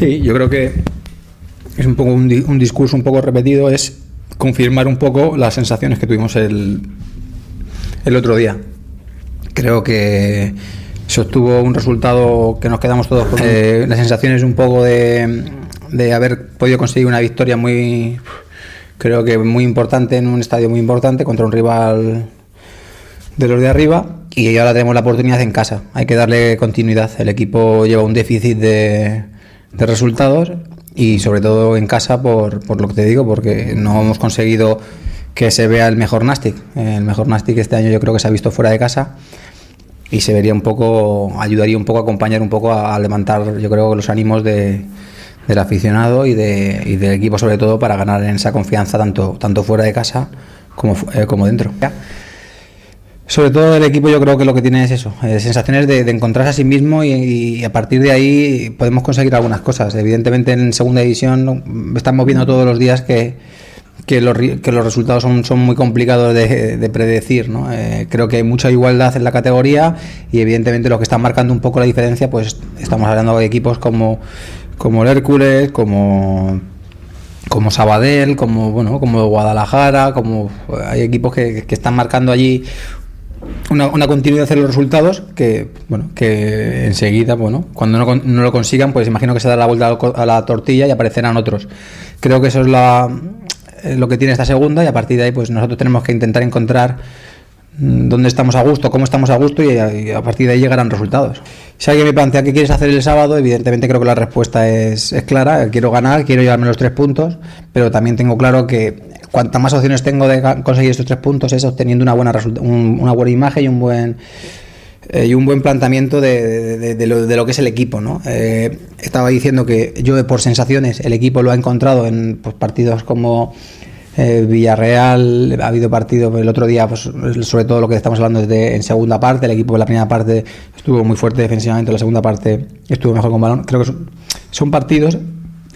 Sí, yo creo que es un poco un discurso un poco repetido, es confirmar un poco las sensaciones que tuvimos el otro día. Creo que se obtuvo un resultado que nos quedamos todos con las sensaciones un poco de haber podido conseguir una victoria creo que muy importante en un estadio muy importante contra un rival de los de arriba, y ahora tenemos la oportunidad en casa. Hay que darle continuidad. El equipo lleva un déficit de resultados, y sobre todo en casa por lo que te digo, porque no hemos conseguido que se vea el mejor Nàstic. El mejor Nàstic este año yo creo que se ha visto fuera de casa, y se vería ayudaría un poco a acompañar un poco a levantar, yo creo, los ánimos del aficionado y del equipo, sobre todo para ganar en esa confianza tanto fuera de casa como dentro. Sobre todo el equipo, yo creo que lo que tiene es eso, sensaciones de encontrarse a sí mismo, y a partir de ahí podemos conseguir algunas cosas. Evidentemente en segunda división estamos viendo todos los días que los resultados son muy complicados de predecir, ¿no? Creo que hay mucha igualdad en la categoría, y evidentemente lo que está marcando un poco la diferencia, pues estamos hablando de equipos como el Hércules, como Sabadell, como Guadalajara, hay equipos que están marcando allí una continuidad en los resultados que enseguida, cuando no lo consigan, pues imagino que se da la vuelta a la tortilla y aparecerán otros. Creo que eso es lo que tiene esta segunda, y a partir de ahí pues nosotros tenemos que intentar encontrar dónde estamos a gusto, cómo estamos a gusto, y a partir de ahí llegarán resultados. Si alguien me plantea qué quieres hacer el sábado, evidentemente creo que la respuesta es clara. Quiero ganar, quiero llevarme los 3 puntos, pero también tengo claro que cuantas más opciones tengo de conseguir estos 3 puntos es obteniendo una buena imagen y un buen planteamiento de lo que es el equipo, ¿no? Estaba diciendo que yo, por sensaciones, el equipo lo ha encontrado en partidos como Villarreal. Ha habido partidos el otro día, pues, sobre todo lo que estamos hablando en segunda parte. El equipo en la primera parte estuvo muy fuerte defensivamente, en la segunda parte estuvo mejor con balón. Creo que son partidos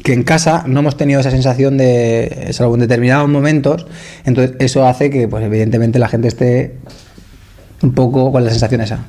que en casa no hemos tenido esa sensación salvo en determinados momentos. Entonces eso hace que, pues evidentemente, la gente esté un poco con la sensación esa.